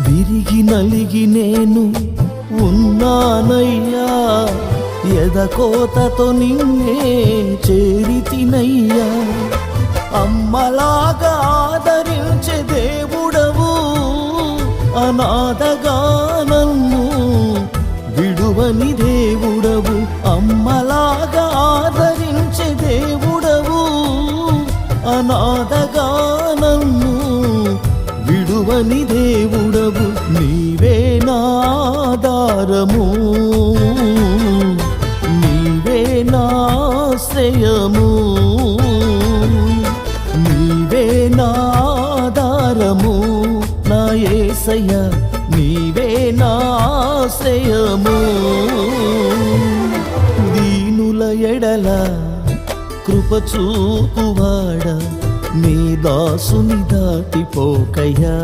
విరిగి నలిగి నేను ఉన్నానయ్యా, ఎదకోతతో నిన్నే చేరితినయ్యా. అమ్మలాగా ఆదరించే దేవుడవు, అనాథగా నన్ను విడువని దేవుడవు. అమ్మలాగా ఆదరించే దేవుడవు, అనాథగా నన్ను విడువని దేవుడవు. నీవే నా ఆధారము, నీవే నా ఆశ్రయము, నీవే నా ఆధారము నా యేసయ్యా, నీవే నా ఆశ్రయము. దీనుల ఎడల కృప చూపువాడా, నీ దాసుని దాటిపోకయ్యా.